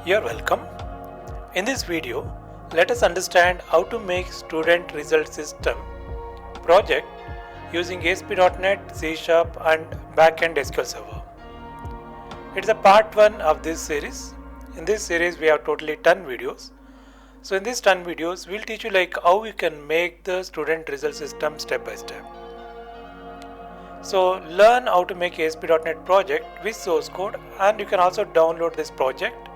You're welcome. In this video, let us understand how to make student result system project using ASP.NET, C# and backend SQL Server. It's a part 1 of this series. In this series, we have totally 10 videos. So in these 10 videos, we'll teach you how you can make the student result system step by step. So learn how to make ASP.NET project with source code, and you can also download this project.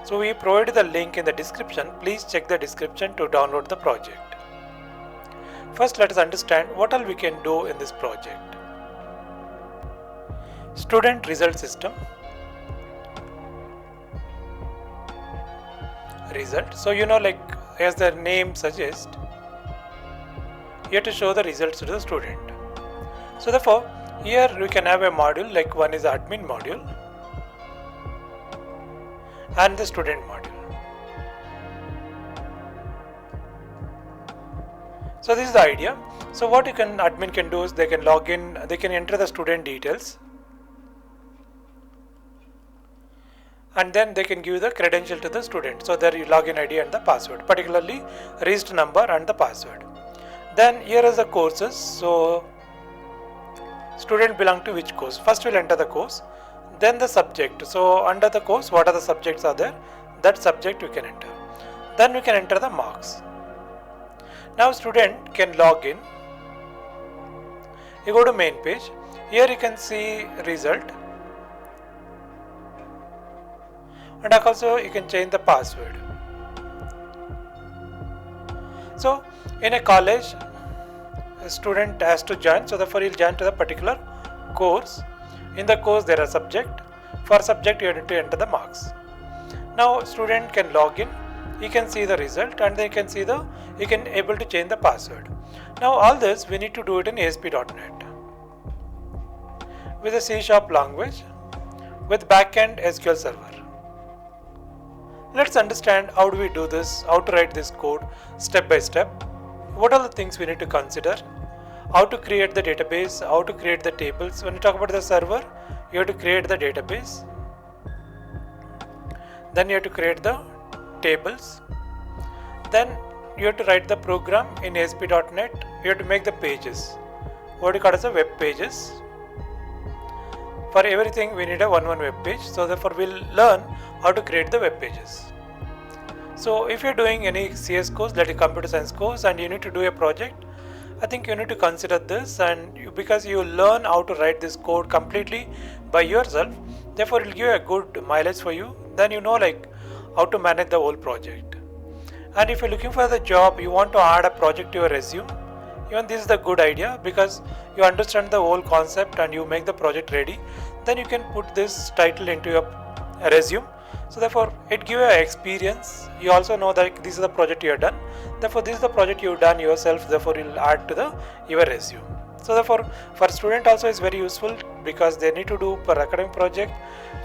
So we provided the link in the description. Please check the description to download the project. First, let us understand what all we can do in this project. Student result system. Result. So as the name suggests, you have to show the results to the student. So therefore, here we can have a module one is admin module and the student module. So this is the idea. So what admin can do is they can log in, they can enter the student details, and then they can give the credential to the student. So their login ID and the password, particularly register number and the password. Then here is the courses. So student belong to which course? First we'll enter the course, then the subject. So under the course, what are the subjects are there? That subject we can enter. Then we can enter the marks. Now student can log in. You go to main page. Here you can see result, and also you can change the password. So in a college, a student has to join, so therefore he'll join to the particular course. In the course there are subject. For subject you need to enter the marks. Now student can log in, he can see the result, and then he can able to change the password. Now all this we need to do it in ASP.NET with a C# language with backend SQL Server. Let's understand how do we do this, how to write this code step by step. What are the things we need to consider? How to create the database, how to create the tables. When you talk about the server, you have to create the database. Then you have to create the tables. Then you have to write the program in ASP.NET. You have to make the pages. What you call as the web pages. For everything we need a one web page. So therefore we'll learn how to create the web pages. So if you're doing any CS course, like a computer science course, and you need to do a project, I think you need to consider this, and because you learn how to write this code completely by yourself, therefore it will give a good mileage for you. Then you know how to manage the whole project. And if you're looking for the job, you want to add a project to your resume, even this is the good idea, because you understand the whole concept and you make the project ready. Then you can put this title into your resume. So therefore it gives you experience. You also know that this is the project you have done. Therefore this is the project you have done yourself. Therefore you will add to your resume. So therefore for student also is very useful, because they need to do per academic project.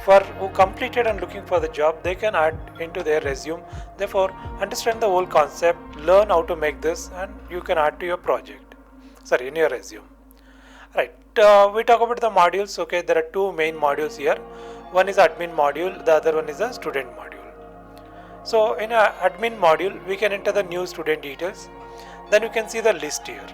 For who completed and looking for the job, they can add into their resume. Therefore understand the whole concept, learn how to make this, and you can add to your project. In your resume. Right. We talk about the modules. Okay, there are two main modules here. One is admin module, the other one is a student module. So in a admin module, we can enter the new student details. Then you can see the list here.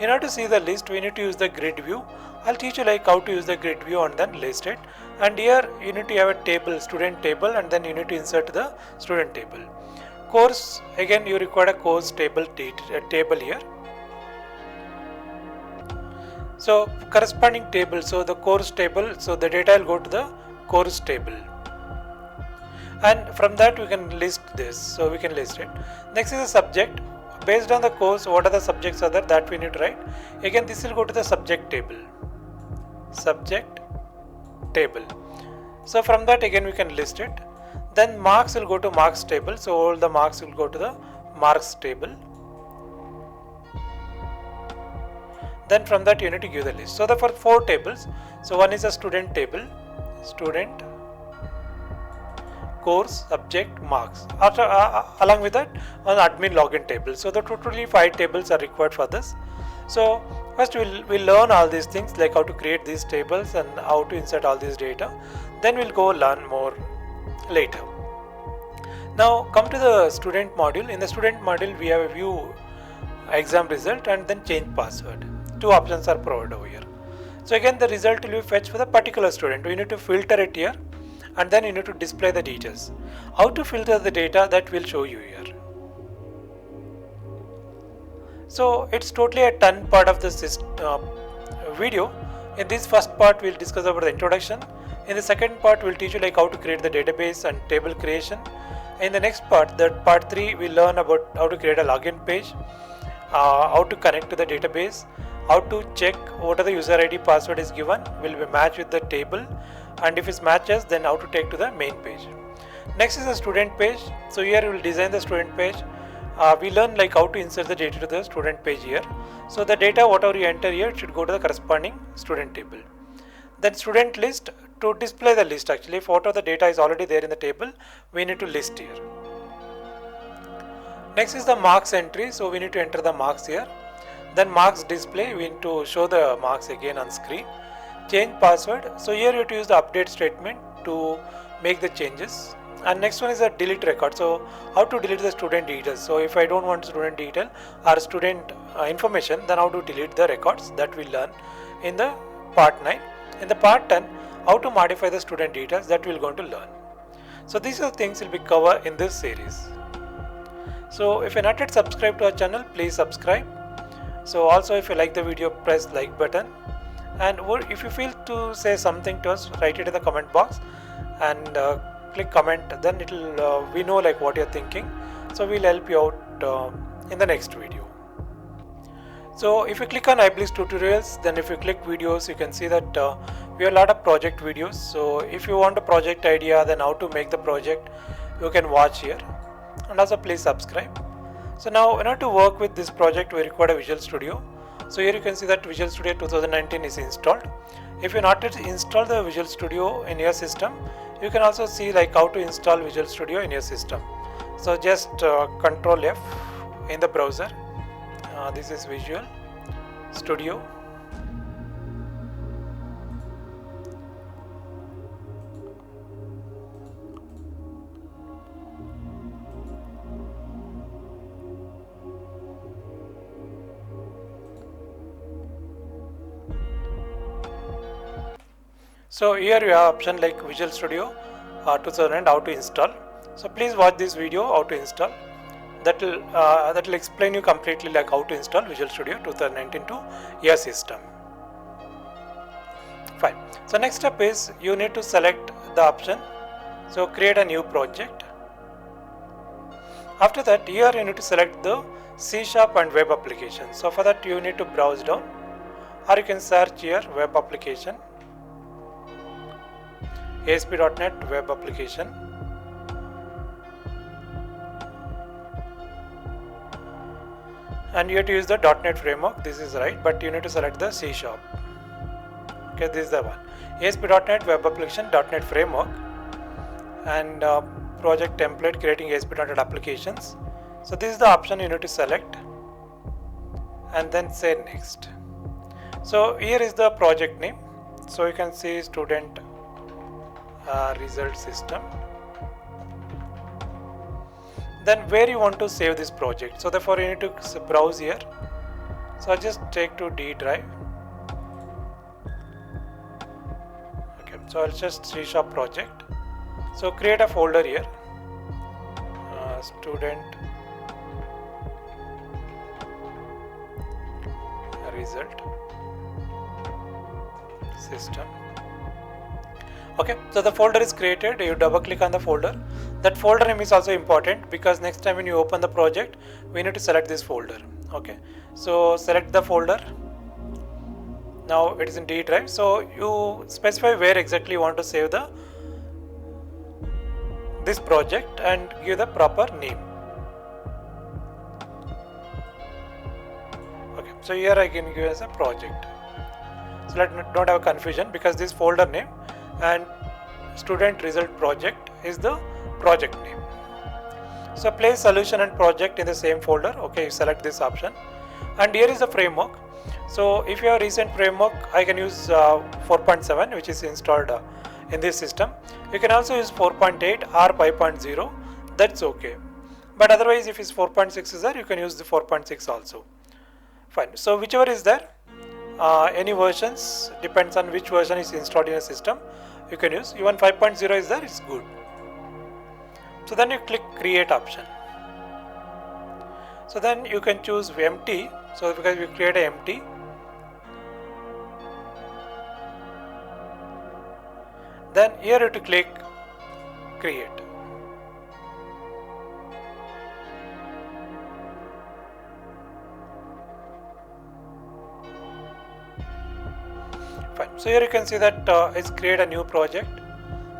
In order to see the list, we need to use the grid view. I'll teach you how to use the grid view and then list it. And here you need to have a table, student table, and then you need to insert the student table. Course, again you require a course table here. So corresponding table, so the course table, so the data will go to the course table, and from that we can list this. So we can list it. Next is the subject. Based on the course, what are the subjects are there, that we need to write. Again this will go to the subject table. So from that again we can list it. Then marks will go to marks table. So all the marks will go to the marks table. Then from that you need to give the list. So therefore 4 tables. So one is a student table, student, course, subject, marks. After along with that, an admin login table. So the totally 5 tables are required for this. So first we'll learn all these things, like how to create these tables and how to insert all this data. Then we'll go learn more later. Now come to the student module. In the student module we have a view exam result and then change password. Two options are provided over here. So again the result will be fetched for the particular student. We need to filter it here and then you need to display the details. How to filter the data, that will show you here. So it's totally a 10 part of this video. In this first part we'll discuss about the introduction. In the second part we'll teach you like how to create the database and table creation. In the next part, that part 3, we'll learn about how to create a login page, how to connect to the database, how to check what are the user ID password is given, will be matched with the table, and if it matches then how to take to the main page. Next is the student page. So here we will design the student page. We learn like how to insert the data to the student page here. So the data whatever you enter here should go to the corresponding student table. Then student list, to display the list actually, if whatever the data is already there in the table, we need to list here. Next is the marks entry, so we need to enter the marks here. Then marks display, we need to show the marks again on screen. Change password, so here you have to use the update statement to make the changes. And next one is the delete record, so how to delete the student details. So if I don't want student detail or student information, then how to delete the records, that we learn in the part 9. In the part 10, how to modify the student details, that we're going to learn. So these are the things will be covered in this series. So if you're not yet subscribed to our channel, please subscribe. So also if you like the video, press like button, and if you feel to say something to us, write it in the comment box and click comment, then it'll we know like what you're thinking, so we'll help you out in the next video. So if you click on iBlitz tutorials, then if you click videos, you can see that we have a lot of project videos. So if you want a project idea, then how to make the project, you can watch here, and also please subscribe. So now in order to work with this project, we require a Visual Studio. So here you can see that Visual Studio 2019 is installed. If you not yet installed the Visual Studio in your system, you can also see like how to install Visual Studio in your system. So just Control F in the browser. This is Visual Studio. So here you have option like Visual Studio 2000 how to install. So please watch this video how to install. That will explain you completely like how to install Visual Studio 2019 to your system. Fine. So next step is you need to select the option. So create a new project. After that, here you need to select the C# and web application. So for that you need to browse down, or you can search here web application, ASP.NET web application. And you have to use the .NET framework, this is right, but you need to select the C#. Okay, this is the one. ASP.NET web application, .NET framework, and project template creating ASP.NET applications. So this is the option you need to select and then say next. So here is the project name. So you can see student result system. Then where you want to save this project, so therefore you need to browse here. So I'll just take to D drive. Okay, so I'll just C# project. So create a folder here, student result system. Okay, so the folder is created. You double click on the folder. That folder name is also important because next time when you open the project, we need to select this folder. Okay, so select the folder. Now it is in D drive. So you specify where exactly you want to save this project and give the proper name. Okay, so here I can give as a project. So don't have confusion because this folder name and student result project is the project name. So place solution and project in the same folder. Okay, you select this option, and here is the framework. So if you have recent framework, I can use 4.7 which is installed in this system. You can also use 4.8 or 5.0. that's okay. But otherwise, if it's 4.6 is there, you can use the 4.6 also. Fine. So whichever is there, any versions depends on which version is installed in a system. You can use even 5.0 is there. It's good. So then you click create option. So then you can choose empty. So because we create a empty. Then here you have to click create. Fine. So here you can see that it's create a new project.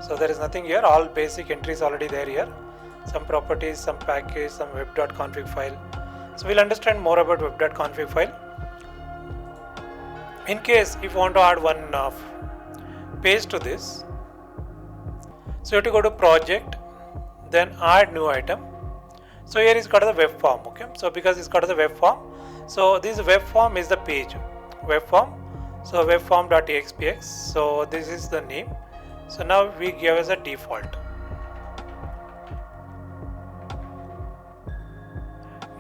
So there is nothing here. All basic entries already there here. Some properties, some package, some web.config file. So we'll understand more about web.config file. In case if you want to add one page to this, so you have to go to project, then add new item. So here it's got the web form. Okay. So because it's got the web form, so this web form is the page web form. So web form.axpx. So this is the name. So now we give as a default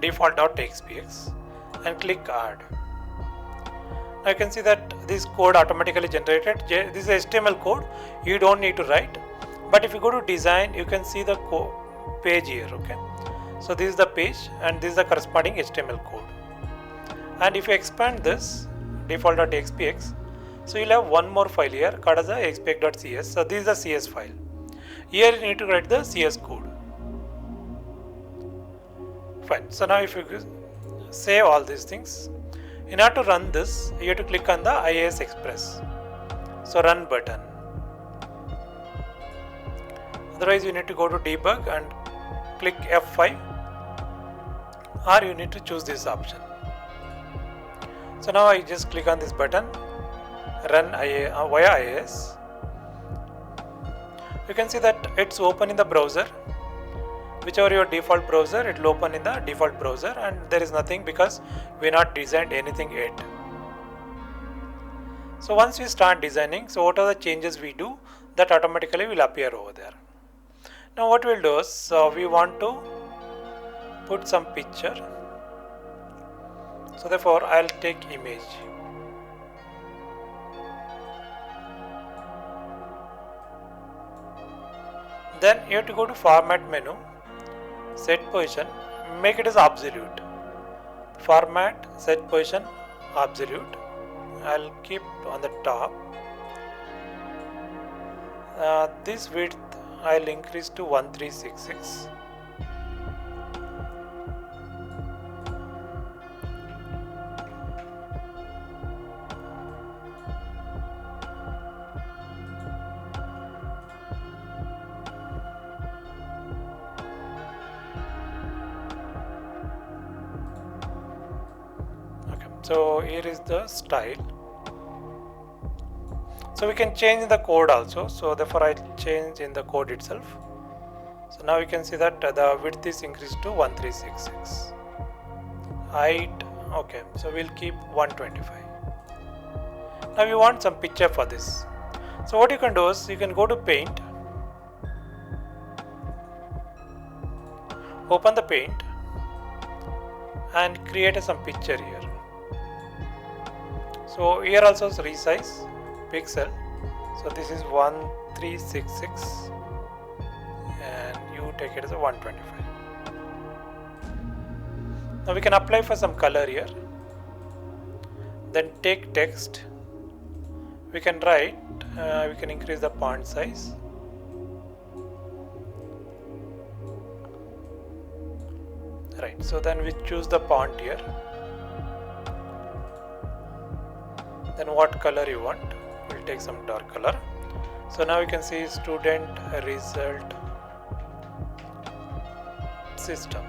default.axpx and click add. Now you can see that this code automatically generated. This is HTML code. You don't need to write. But if you go to design, you can see the page here. Okay. So this is the page and this is the corresponding HTML code. And if you expand this default.axpx, so you'll have one more file here called as the axpx.cs. So this is the CS file. Here you need to write the CS code. Fine. So now if you save all these things, in order to run this, you have to click on the IIS Express. So run button. Otherwise you need to go to debug and click F5, or you need to choose this option. So now I just click on this button, run via IIS. You can see that it's open in the browser. Whichever your default browser, it will open in the default browser, and there is nothing because we not designed anything yet. So once we start designing, so what are the changes we do, that automatically will appear over there. Now what we'll do is we want to put some picture. So therefore I'll take image. Then you have to go to format menu, set position, make it as absolute. Format, set position, absolute. I'll keep on the top. This width I'll increase to 1366. So here is the style. So we can change the code also. So therefore I change in the code itself. So now you can see that the width is increased to 1366. Height, okay. So we'll keep 125. Now we want some picture for this. So what you can do is you can go to Paint, open the Paint, and create some picture here. So here also resize pixel. So this is 1366 and you take it as a 125. Now we can apply for some color here. Then take text. We can write, we can increase the font size. Right, so then we choose the font here. Then what color you want, we'll take some dark color. So now you can see student result system.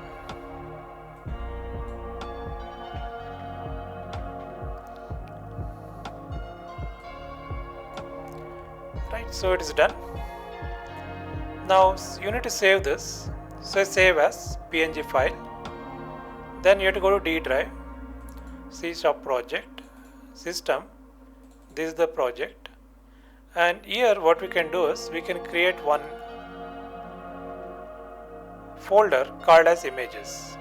Right, so it is done. Now you need to save this. So save as PNG file. Then you have to go to D drive, C# project, system. This is the project, and here what we can do is we can create one folder called as images.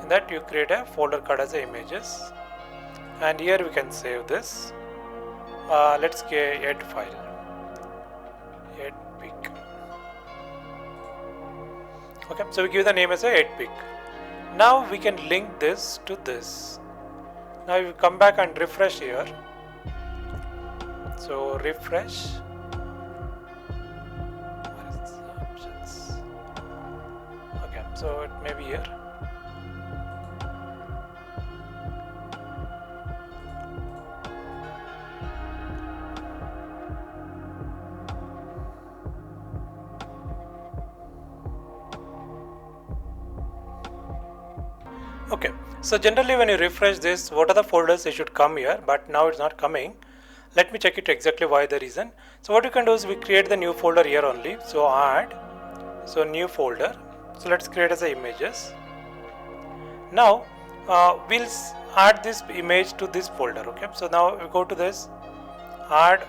In that you create a folder called as images, and here we can save this. Let's get add file, add pic. Okay, so we give the name as a add pic. Now we can link this to this. Now if you come back and refresh here, so refresh. What is the options? Okay, so it may be here. Okay, so generally when you refresh this, what are the folders they should come here, but now it's not coming. Let me check it exactly why the reason. So what you can do is we create the new folder here only. So add, so new folder. So let's create as a images. Now we'll add this image to this folder. Okay, so now we go to this, add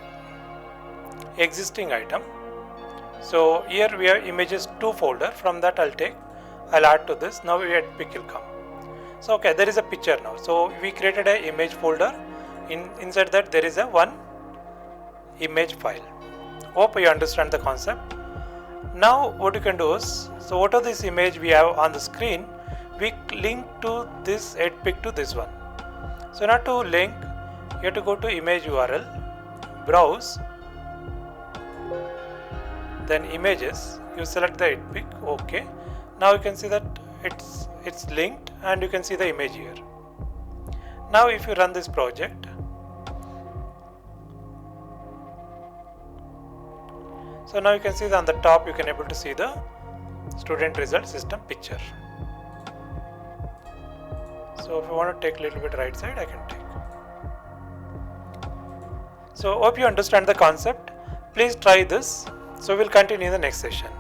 existing item. So here we have images 2 folder. From that I'll add to this. Now we add pic will come. So okay, there is a picture now. So we created a image folder. Inside that there is a one image file. Hope you understand the concept. Now what you can do is, so what are this image we have on the screen, we link to this add pic to this one. So now to link, you have to go to image URL, browse, then images, you select the add pic. Okay, now you can see that it's linked and you can see the image here. Now if you run this project, so now you can see that on the top you can able to see the student result system picture. So if you want to take a little bit right side, I can take. So hope you understand the concept. Please try this. So we'll continue in the next session.